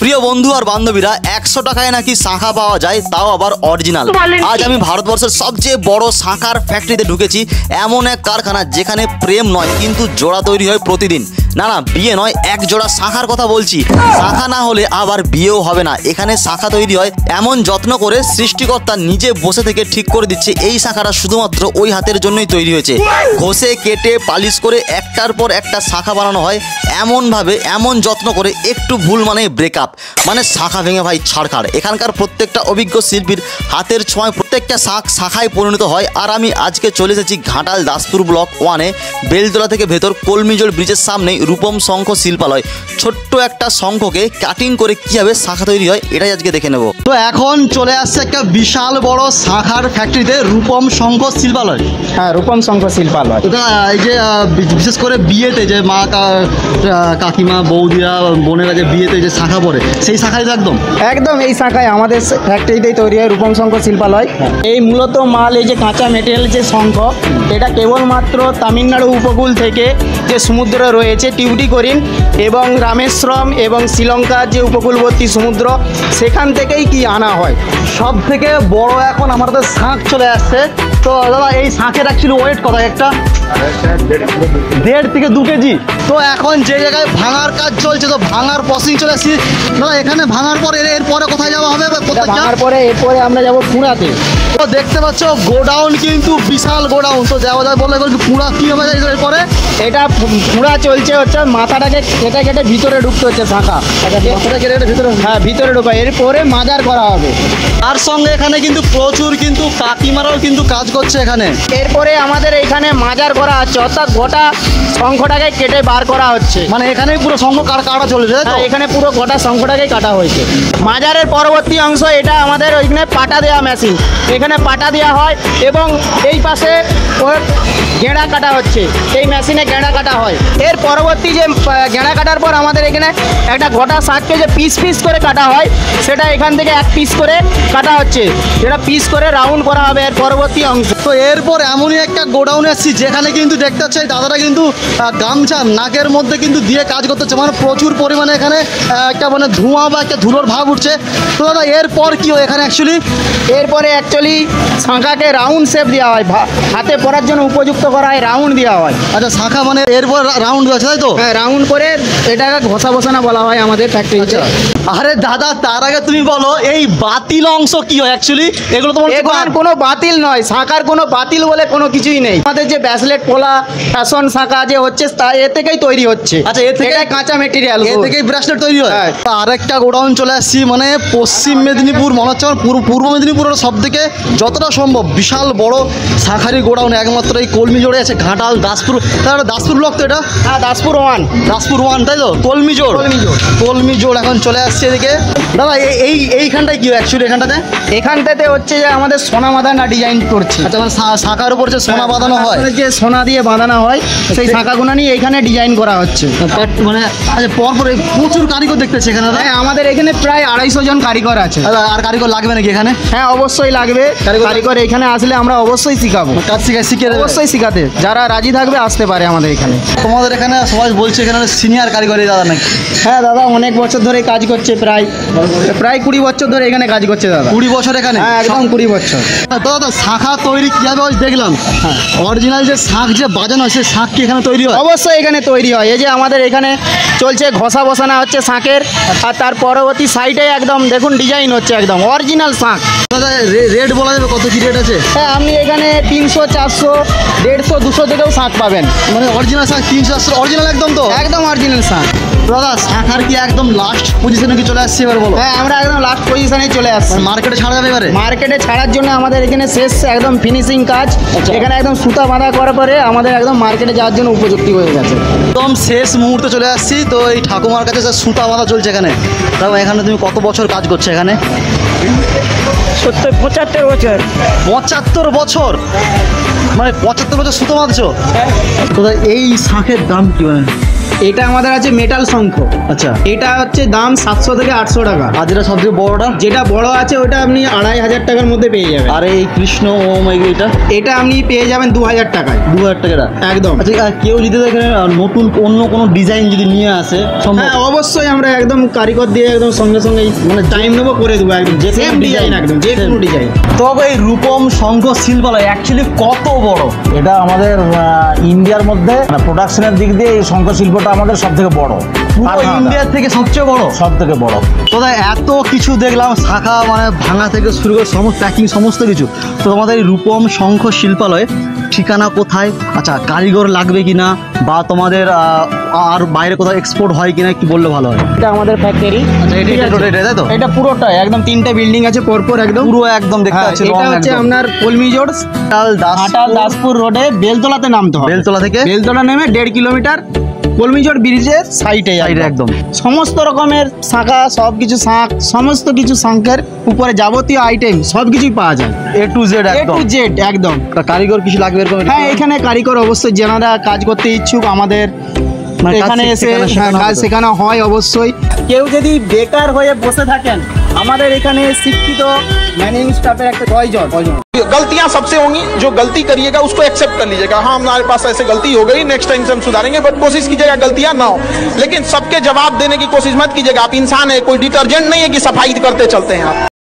প্রিয় বন্ধু আর বান্ধবীরা 100 টাকায় নাকি শাঁখা পাওয়া যায়, তাও আবার অরিজিনাল। আজ আমি ভারতবর্ষের সবচেয়ে বড় শাঁখার ফ্যাক্টরিতে ঢুকেছি, এমন এক কারখানা যেখানে প্রেম নয় কিন্তু জোড়া তৈরি হয় প্রতিদিন। না না, বিয়ে নয়, এক জোড়া শাঁখার কথা বলছি। শাঁখা না হলে আবার বিয়েও হবে না। এখানে শাঁখা তৈরি হয় এমন যত্ন করে সৃষ্টিকর্তা নিজে বসে থেকে ঠিক করে দিচ্ছে এই শাঁখাটা শুধুমাত্র ওই হাতের জন্যই তৈরি হয়েছে। ঘষে কেটে পালিশ করে একটার পর একটা শাঁখা বানানো হয় এমনভাবে, এমন যত্ন করে, একটু ভুল মানে ব্রেকআপ, মানে শাঁখা ভেঙে ভাই ছাড়খাড়। এখানকার প্রত্যেকটা অভিজ্ঞ শিল্পীর হাতের ছোঁয়ায় প্রত্যেকটা শাখায় পরিণত হয়। আর আমি আজকে চলে এসেছি ঘাটাল দাসপুর ব্লক 1-এ, বেলতলা থেকে ভেতর কলমিজোড় ব্রিজের সামনেই রূপম শঙ্খ শিল্পালয়। ছোট্ট একটা শঙ্খকে কাটিং করে কীভাবে শাঁখা তৈরি হয় এটাই আজকে দেখে নেব। তো এখন চলে আসছে একটা বিশাল বড় শাঁখার ফ্যাক্টরিতে, রূপম শঙ্খ শিল্পালয়। হ্যাঁ, রূপম শঙ্খ শিল্পালয়। এটা এই যে বিশেষ করে বিয়েতে যে মা কাকিমা বৌদিরা বোনেরা যে বিয়েতে যে শাঁখা পরে, সেই শাঁখাই তো একদম একদম এই শাখায় আমাদের ফ্যাক্টরিতেই তৈরি হয় রূপম শঙ্খ শিল্পালয়। এই মূলত মাল, এই যে কাঁচা মেটেরিয়াল যে শঙ্খ, এটা কেবলমাত্র তামিলনাড়ু উপকূল থেকে যে সমুদ্র রয়েছে টিউটিকরিন এবং রামেশ্বরম এবং শ্রীলঙ্কার যে উপকূলবর্তী সমুদ্র, সেখান থেকেই কি আনা হয়। সব থেকে বড় এখন আমাদের শাঁখ চলে আসছে। তো দাদা, এই শাঁখের অ্যাকচুয়ালি ওয়েট কত? একটা 1.5 থেকে 2 কেজি। তো এখন যে জায়গায় ভাঙার কাজ চলছে, তো ভাঙার প্রসেসিং চলে আসছি দাদা। এখানে ভাঙার পর এরপরে কোথায় যাওয়া হবে? ভাঙার পরে এরপরে আমরা যাবো পুরাতে। তো দেখতে পাচ্ছ গোডাউন কিন্তু বিশাল গোডাউন। তো যাওয়া যায় বললে পুরা কী হবে এরপরে? এটা পুরা চলছে হচ্ছে মাথাটাকে কেটে কেটে ভিতরে ঢুকতে হচ্ছে শাঁখা। ভিতরে, হ্যাঁ, ভিতরে ঢোকা, এরপরে মাজার করা হবে। তার সঙ্গে এখানে কিন্তু প্রচুর কিন্তু কাকিমারাও কিন্তু কাজ করছে এখানে। এরপরে আমাদের এখানে মাজার করা হচ্ছে, অর্থাৎ গোটা শঙ্খটাকে কেটে বার করা হচ্ছে। মানে এখানেই পুরো শঙ্খ কাটা চলেছে। এখানে পুরো গোটা শঙ্খটাকে কাটা হয়েছে। মাজারের পরবর্তী অংশ এটা আমাদের ওইখানে পাটা দেওয়া মেশিন, এখানে পাটা দেওয়া হয় এবং এই পাশে গেঁড়া কাটা হচ্ছে, এই মেশিনে গেঁড়া কাটা হয়। এর পরবর্তী যে গেঁড়া কাটার পর আমাদের এখানে একটা গোটা শাককে যে পিস পিস করে কাটা হয়, সেটা এখান থেকে 1 পিস করে কাটা হচ্ছে, যেটা পিস করে রাউন্ড করা হবে এর পরবর্তী অংশ। তো এরপর এমনই একটা গোডাউনে আসছি যেখানে কিন্তু দেখতে পাচ্ছি দাদারা কিন্তু গামছা নাকের মধ্যে কিন্তু দিয়ে কাজ করতে হচ্ছে। মানে প্রচুর পরিমাণে এখানে একটা মানে ধোঁয়া বা একটা ধুলোর ভাব উঠছে। তো দাদা, এরপর কি হয় এখানে অ্যাকচুয়ালি? এরপরে অ্যাকচুয়ালি শাঁখাকে রাউন্ড শেপ দেওয়া হয়, হাতে পরার জন্য উপযুক্ত করা হয়, রাউন্ড দেওয়া হয়। আচ্ছা, শাঁখা মানে এরপর রাউন্ড আছে, তাই তো? হ্যাঁ, রাউন্ড করে এটাকে ঘষা বসানো বলা হয় আমাদের ফ্যাক্টরিতে। আরে দাদা, তার আগে তুমি বলো এই বাতিল অংশ কি হয় অ্যাকচুয়ালি? এগুলো তোমার কোনো বাতিল নয়, শাঁখার কোনো বাতিল বলে কোনো কিছুই নেই। আমাদের যে ব্যাসলেট পোলা ফ্যাশন শাঁখা যে হচ্ছে তা এ থেকেই তৈরি হচ্ছে। আচ্ছা, এ থেকে কাঁচা মেটেরিয়াল, এ থেকেই ব্রেসলেট তৈরি হয়। আরেকটা গোডাউন চলে আসছি, মানে পশ্চিম মেদিনীপুর, মনে হচ্ছে আমার পূর্ব মেদিনীপুরের সব থেকে যতটা সম্ভব বিশাল বড় শাঁখারি গোডাউন একমাত্র এই কলমিজোড়ে আছে। ঘাটাল দাসপুর, তাহলে দাসপুর ব্লক তো এটা? হ্যাঁ, দাসপুর 1, তাই তো? কলমিজোড় এখন চলে আসছে এদিকে। দাদা, এইখানটায় কি অ্যাকচুয়ালি? এখানটাতে হচ্ছে যে আমাদের সোনা বাঁধানা ডিজাইন করছে। আচ্ছা, মানে শাঁখার উপর যে সোনা বাঁধানো হয়, যে সোনা দিয়ে বাঁধানো হয়, সেই শাঁখাগুলো নিয়ে এখানে ডিজাইন করা হচ্ছে। মানে আচ্ছা, পরপর প্রচুর কারিগর দেখতেছে এখানে। হ্যাঁ, আমাদের এখানে প্রায় 250 জন কারিগর আছে। আর কারিগর লাগবে নাকি এখানে? হ্যাঁ, অবশ্যই লাগবে কারিগর। এখানে আসলে আমরা অবশ্যই শিখাবো, কাজ শিখে অবশ্যই শিখাতে যারা রাজি থাকবে আসতে পারে আমাদের এখানে। তোমাদের এখানে সবাই বলছে এখানে সিনিয়র কারিগর দাদা নাকি? হ্যাঁ দাদা, অনেক বছর ধরে কাজ করছে, প্রায় 20 বছর ধরে এখানে কাজ করছে দাদা। 20 বছর এখানে? হ্যাঁ, একদম 20 বছর। তো দাদা, শাঁখা তৈরি কীভাবে দেখলাম, অরিজিনাল যে শাঁখ যে বাজানো হয়, সেই শাঁখ কি এখানে তৈরি হয়? অবশ্যই এখানে তৈরি হয়। এই যে আমাদের এখানে চলছে ঘষা বসানো হচ্ছে শাঁখের, আর তার পরবর্তী সাইডে একদম দেখুন ডিজাইন হচ্ছে একদম অরিজিনাল শাঁখ। দাদা, রেট বলা যাবে কত কি রেট আছে? হ্যাঁ, আপনি এখানে 300, 400, 150, 200 থেকেও শাঁখ পাবেন। মানে অরিজিনাল শাঁখ 300, 400 অরিজিনাল একদম? তো একদম অরিজিনাল শাঁখ। দাদা, শাঁখার কি একদম লাস্ট পজিশনে কি চলে আসছে এবার বলো? হ্যাঁ, আমরা একদম লাস্ট পজিশনে চলে আসছি। মার্কেটে ছাড়া যাবে এবারে? মার্কেটে ছাড়ার জন্য আমাদের এখানে শেষ একদম ফিনিশিং কাজ। এখানে একদম সুতা বাঁধা করার পরে আমাদের একদম মার্কেটে যাওয়ার জন্য উপযুক্ত হয়ে গেছে। একদম শেষ মুহূর্তে চলে আসছি। তো এই ঠাকুমার কাছে সুতা বাঁধা চলছে এখানে। তাও এখানে তুমি কত বছর কাজ করছো এখানে? 75 বছর। 75 বছর? মানে 75 বছর সুতো বাঁধছো? তো এই শাঁখের দাম কি? এটা আমাদের আছে মেটাল শঙ্খ। আচ্ছা, এটা হচ্ছে দাম 700 থেকে 800 টাকা। আর যেটা সবচেয়ে বড়টা, যেটা বড় আছে ওটা আপনি 2500 টাকার মধ্যে পেয়ে যাবেন। আর এই কৃষ্ণ ওম এটা এটা আপনি পেয়ে যাবেন 2000 টাকায়। 2000 টাকা একদম। আচ্ছা, কেউ যদি এখানে নতুন অন্য কোনো ডিজাইন যদি নিয়ে আসে সম্ভব? হ্যাঁ অবশ্যই, আমরা একদম কারিগর দিয়ে একদম সঙ্গে সঙ্গে মানে টাইম নেবো করে দেবো একদম, যে সেম ডিজাইন একদম যে কোনো ডিজাইন। তবে এই রূপম শঙ্খ শিল্পালয় অ্যাকচুয়ালি কত বড়? এটা আমাদের ইন্ডিয়ার মধ্যে প্রোডাকশনের দিক দিয়ে এই শঙ্খ শিল্পটা আমাদের সব থেকে বড়, পুরো ইন্ডিয়ার থেকে সবচেয়ে বড়, সব থেকে বড়। তো এত কিছু দেখলাম, শাখা মানে ভাঙা থেকে শুরু করে সমস্ত প্যাকিং সমস্ত কিছু। তো তোমাদের এই রূপম শঙ্খ শিল্পালয় ঠিকানা কোথায়? আচ্ছা, কারিগর লাগবে কিনা, বা তোমাদের আর বাইরে কোথাও এক্সপোর্ট হয় কিনা একটু বললে ভালো হয়। এটা আমাদের ফ্যাক্টরি। আচ্ছা, এটা তাই তো? এটা পুরোটাই একদম 3টে বিল্ডিং আছে পরপর একদম পুরো একদম দেখতে পাচ্ছি। এটা হচ্ছে আপনার কলমিজোড় ঘাটাল দাসপুর রোডে বেলতলাতে নামতে হবে। বেলতলা থেকে বেলতলা নেমে 1.5 কিলোমিটার কলমিজোড় ব্রিজের সাইডে একদম সমস্ত রকমের শাঁখা, সবকিছু শাঁখ, সমস্ত কিছু শাঁখের উপরে যাবতীয় আইটেম সবকিছুই পাওয়া যায়, A to Z A to Z একদম। কারিগর কিছু লাগবে এরকম? হ্যাঁ, এখানে কারিগর অবশ্যই যারা কাজ করতে ইচ্ছুক আমাদের এখানে এসে কাজ শেখানো হয় অবশ্যই। কেউ যদি বেকার হয়ে বসে থাকেন, আমাদের এখানে শিক্ষিত ম্যানেজিং স্টাফের একটা প্রয়োজন। गलतियां सबसे होंगी, जो गलती करिएगा उसको एक्सेप्ट कर लीजिएगा। हाँ, हमारे पास ऐसे गलती हो गई, नेक्स्ट टाइम से हम सुधारेंगे, बट कोशिश कीजिएगा गलतियां ना हो। लेकिन सबके जवाब देने की कोशिश मत कीजिएगा। आप इंसान है, कोई डिटर्जेंट नहीं है कि सफाई करते चलते हैं आप।